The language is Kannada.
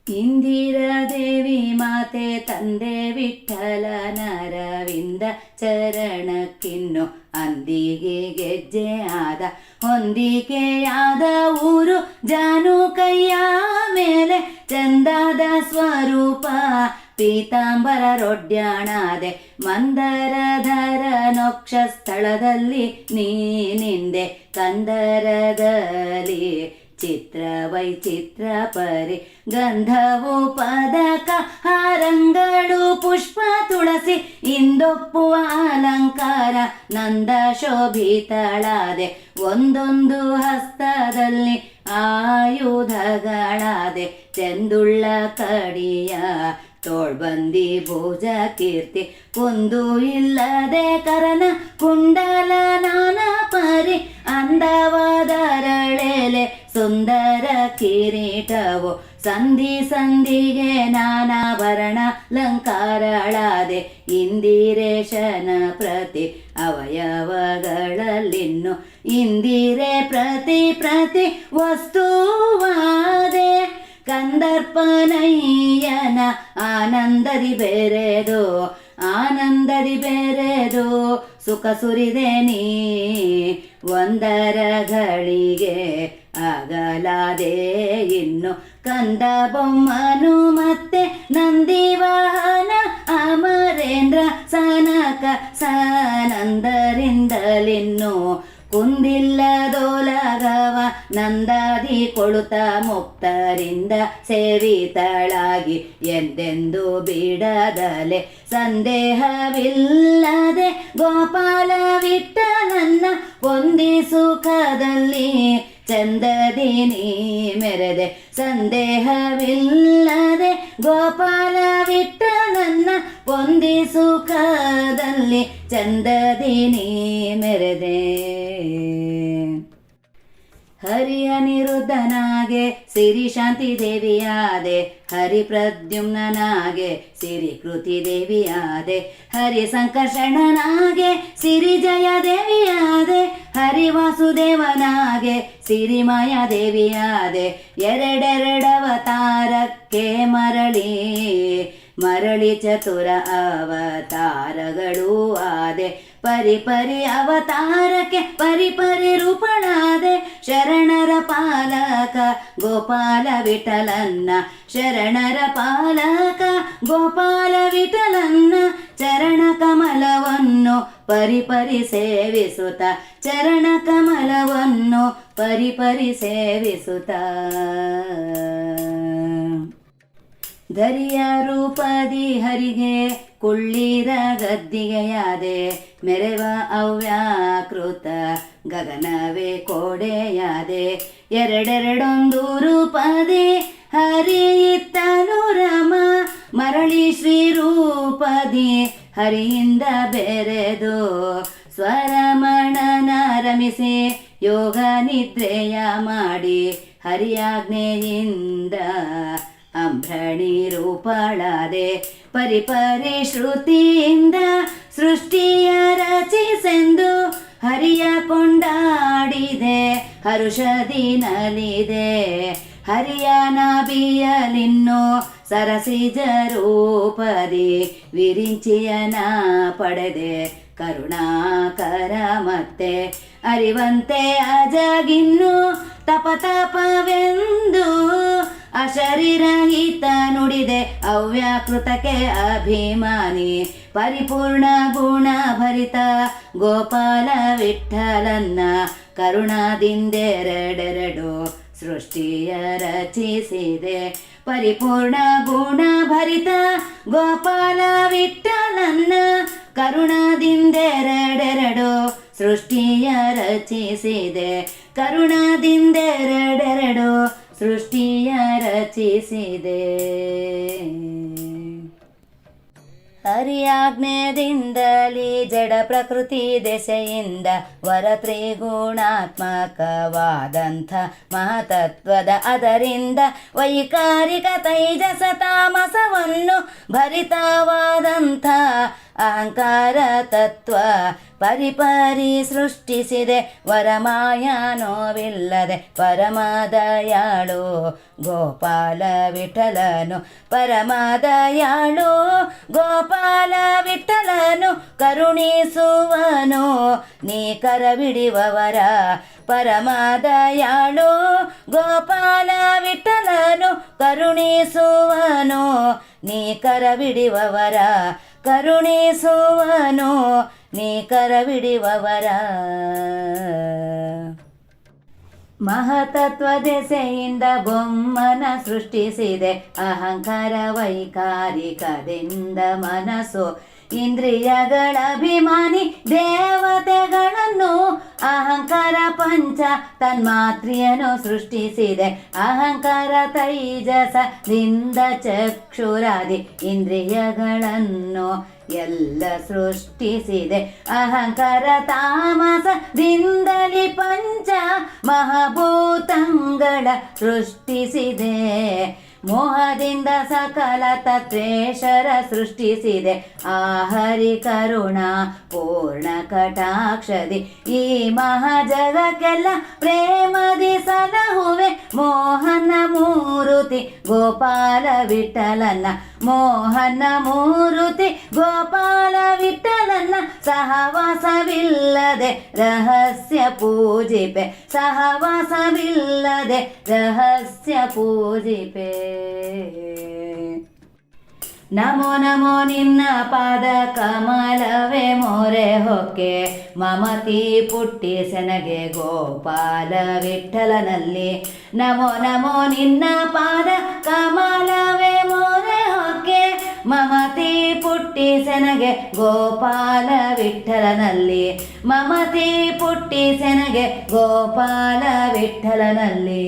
ಇಂದಿರಾದೇವಿ ಮಾತೆ ತಂದೆ ವಿಠ್ಠಲನರವಿಂದ ಚರಣಕ್ಕಿನ್ನು ಅಂದಿಗೆ ಗೆಜ್ಜೆ ಆದ ಹೊಂದಿಕೆಯಾದ ಊರು ಜಾನುಕಯ್ಯ ಮೇಲೆ ಚಂದದ ಸ್ವರೂಪ ಪೀತಾಂಬರ ರೊಡ್ಯಾಣಾದೆ ಮಂದರಧರ ನೊಕ್ಷ ಸ್ಥಳದಲ್ಲಿ ನೀನಿಂದೆ ಕಂದರದಲ್ಲಿ ಚಿತ್ರ ವೈಚಿತ್ರ ಪರಿ ಗಂಧವು ಪದಕ ಹಾರಂಗಳು ಪುಷ್ಪ ತುಳಸಿ ಇಂದೊಪ್ಪುವ ಅಲಂಕಾರ ನಂದ ಶೋಭಿತಳಾದೆ ಒಂದೊಂದು ಹಸ್ತದಲ್ಲಿ ಆಯುಧಗಳಾದೆ ಚೆಂದುಳ್ಳ ಕಡಿಯ ತೋಳ್ಬಂದಿ ಭುಜ ಕೀರ್ತಿ ಕುಂದು ಇಲ್ಲದೆ ಕರನ ಕುಂಡಲ ನಾನಾ ಪರಿ ಅಂದವಾದರಳೆಲೆ ಸುಂದರ ಕಿರೀಟವು ಸಂಧಿ ಸಂಧಿಗೆ ನಾನಾಭರಣ ಲಂಕಾರಳಾದೆ ಇಂದಿರೇಶನ ಪ್ರತಿ ಅವಯವಗಳಲ್ಲಿನ್ನು ಇಂದಿರೆ ಪ್ರತಿ ಪ್ರತಿ ವಸ್ತುವಾದೆ ಕಂದರ್ಪನಯ್ಯನ ಆನಂದದಿ ಬೆರೆದು ಸುಖ ಸುರಿದೆ ನೀ ಒಂದರ ಗಳಿಗೆ ಆಗಲಾದೆ ಇನ್ನು ಕಂದ ಬೊಮ್ಮನು ಮತ್ತೆ ನಂದಿವಾಹನ ಅಮರೇಂದ್ರ ಸನಕ ಸಾನಂದರಿಂದಲಿನ್ನು ಕುಂದಿಲ್ಲದೋಲಗವ ನಂದಾದಿ ಕೊಳುತ ಮುಕ್ತರಿಂದ ಸೇವಿತಳಾಗಿ ಎಂದೆಂದು ಬಿಡದಲೆ ಸಂದೇಹವಿಲ್ಲದೆ ಗೋಪಾಲ ವಿಠ್ಠಲನ್ನ ಹೊಂದಿ ಸುಖದಲ್ಲಿ ಚಂದದಿ ನೀ ಮೆರೆದೆ ಸಂದೇಹವಿಲ್ಲದೆ ಗೋಪಾಲ ವಿಠ್ಠಲನ್ನ ಹೊಂದಿ ಸುಖದಲ್ಲಿ ಚಂದದಿ ನೀ ಮೆರೆದೆ ಹರಿಯ ನಿರುದ್ಧನಾಗೆ ಸಿರಿ ಶಾಂತಿ ದೇವಿಯಾದೆ ಹರಿ ಪ್ರದ್ಯುಮ್ನಾಗೆ ಸಿರಿ ಕೃತಿ ದೇವಿಯಾದೆ ಹರಿ ಸಂಕರ್ಷಣನಾಗೆ ಸಿರಿ ಜಯ ದೇವಿಯಾದೆ ಹರಿ ವಾಸುದೇವನಾಗೆ ಸಿರಿ ಮಾಯಾ ದೇವಿಯಾದೆ ಎರಡೆರಡವತಾರಕ್ಕೆ ಮರಳಿ ಚತುರ ಅವತಾರಗಳು ಆದೆ ಪರಿ ಅವತಾರಕ್ಕೆ ಪರಿ ರೂಪಣಾದೆ ಶರಣರ ಪಾಲಕ ಗೋಪಾಲ ವಿಠಲನ್ನ ಶರಣರ ಪಾಲಕ ಗೋಪಾಲ ವಿಠಲನ್ನ ಚರಣ ಕಮಲವನ್ನು ಪರಿ ಸೇವಿಸುತ್ತ ಚರಣ ಕಮಲವನ್ನು ಪರಿ ಸೇವಿಸುತ್ತ ಧರಿಯ ರೂಪದಿ ಹರಿಗೆ ಕುಳ್ಳಿರ ಗದ್ದಿಗೆಯಾದೆ ಮೆರೆವ ಅವ್ಯಾಕೃತ ಗಗನವೇ ಕೋಡೆಯಾದೆ ಎರಡೆರಡೊಂದು ರೂಪದಿ ಹರಿಯಿತ್ತನು ರಮ ಮರಳಿ ಶ್ರೀ ರೂಪದಿ ಹರಿಯಿಂದ ಬೆರೆದು ಸ್ವರಮಣನ ರಮಿಸಿ ಯೋಗ ನಿದ್ರೆಯ ಮಾಡಿ ಹರಿಯಾಜ್ಞೆಯಿಂದ ಅಂಬ್ರಣಿ ರೂಪಳಾದೆ ಪರಿ ಶ್ರುತಿಯಿಂದ ಸೃಷ್ಟಿಯ ರಚಿಸೆಂದು ಹರಿಯ ಕೊಂಡಾಡಿದೆ ಹರುಷದಿ ನಲಿದೆ ಹರಿಯ ನಾಭಿಯಲಿನ್ನು ಸರಸಿಜ ರೂಪದಿ ವಿರಿಂಚಿಯನ ಪಡೆದೆ ಕರುಣಾಕರ ಮತ್ತೆ ಅರಿವಂತೆ ಅಜಗಿನ್ನು ತಪವೆಂದು ಅಶರೀರಹಿತ ನುಡಿದೆ ಅವ್ಯಾಕೃತಕ್ಕೆ ಅಭಿಮಾನಿ ಪರಿಪೂರ್ಣ ಗುಣ ಭರಿತ ಗೋಪಾಲ ವಿಠ್ಠಲನ್ನ ಕರುಣಾದಿಂದೆರಡೆರಡು ಸೃಷ್ಟಿಯ ರಚಿಸಿದೆ ಪರಿಪೂರ್ಣ ಗುಣ ಭರಿತ ಗೋಪಾಲ ವಿಠ್ಠಲನ್ನ ಕರುಣಾದಿಂದೆರಡೆರಡು ಸೃಷ್ಟಿಯ ರಚಿಸಿದೆ ಕರುಣಾದಿಂದೆರಡೆರಡು ಸೃಷ್ಟಿಯ ರಚಿಸಿದೆ ಹರಿಯಾಜ್ಞೆದಿಂದಲೇ ಜಡ ಪ್ರಕೃತಿ ದೆಸೆಯಿಂದ ವರ ತ್ರಿಗುಣಾತ್ಮಕವಾದಂಥ ಮಹತತ್ವದ ಅದರಿಂದ ವೈಕಾರಿಕ ತೈಜಸ ತಾಮಸವನ್ನು ಭರಿತವಾದಂಥ ಅಹಂಕಾರ ತತ್ವ ಪರಿಪರಿ ಸೃಷ್ಟಿಸಿದೆ ವರಮಾಯ ನೋವಿಲ್ಲದೆ ಪರಮದಯಾಳು ಗೋಪಾಲ ವಿಠಲನು ಪರಮದಯಾಳು ಗೋಪಾಲ ವಿಠಲನು ಕರುಣಿಸುವನು ನೀ ಕರಬಿಡಿವವರ ಪರಮದಯಾಳು ಗೋಪಾಲ ವಿಠಲನು ಕರುಣಿಸುವನು ನೀ ಕರಬಿಡಿವವರ ಕರುಣಿಸುವನು ನೀ ಕರಬಿಡಿವವರ ಮಹತತ್ವ ದೆಸೆಯಿಂದ ಬೊಮ್ಮನ ಸೃಷ್ಟಿಸಿದೆ ಅಹಂಕಾರ ವೈಕಾರಿಕದಿಂದ ಮನಸ್ಸು ಇಂದ್ರಿಯಗಳ ಅಭಿಮಾನಿ ದೇವತೆಗಳನ್ನು ಅಹಂಕಾರ ಪಂಚ ತನ್ಮಾತ್ರಿಯನು ಸೃಷ್ಟಿಸಿದೆ ಅಹಂಕಾರ ತೈಜಸದಿಂದ ಚಕ್ಷುರಾದಿ ಇಂದ್ರಿಯಗಳನ್ನು ಎಲ್ಲ ಸೃಷ್ಟಿಸಿದೆ ಅಹಂಕಾರ ತಾಮಸದಿಂದಲಿ ಪಂಚ ಮಹಾಭೂತಂಗಳ ಸೃಷ್ಟಿಸಿದೆ ಮೋಹದಿಂದ ಸಕಲ ತತ್ವೇಶ್ವರ ಸೃಷ್ಟಿಸಿದೆ ಆಹರಿ ಕರುಣ ಪೂರ್ಣ ಕಟಾಕ್ಷದಿ ಈ ಮಹಾಜಗಕ್ಕೆಲ್ಲ ಪ್ರೇಮದಿ ಸಲಹುವೆ ಮೋಹನ ಮೂರುತಿ ಗೋಪಾಲ ವಿಠಲನ್ನ ಮೋಹನ ಮೂರುತಿ ಗೋಪಾಲ ವಿಠಲನ್ನ ಸಹವಾಸವಿಲ್ಲದೆ ರಹಸ್ಯ ಪೂಜಿಪೆ ಸಹವಾಸವಿಲ್ಲದೆ ರಹಸ್ಯ ಪೂಜಿಪೆ ನಮೋ ನಮೋ ನಿನ್ನ ಪಾದ ಕಮಲವೇ ಮೋರೆ ಹೊಕ್ಕೆ ಮಮತಿ ಪುಟ್ಟಿ ಸೆನಗೆ ಗೋಪಾಲ ವಿಠಲನಲ್ಲಿ ನಮೋ ನಮೋ ನಿನ್ನ ಪಾದ ಕಮಲವೇ ಮೋರೆ ಹೊಕ್ಕೆ ಮಮತಿ ಪುಟ್ಟಿ ಸೆನಗೆ ಗೋಪಾಲ ವಿಠಲನಲ್ಲಿ ಮಮತಿ ಪುಟ್ಟಿ ಸೆನಗೆ ಗೋಪಾಲ ವಿಠಲನಲ್ಲಿ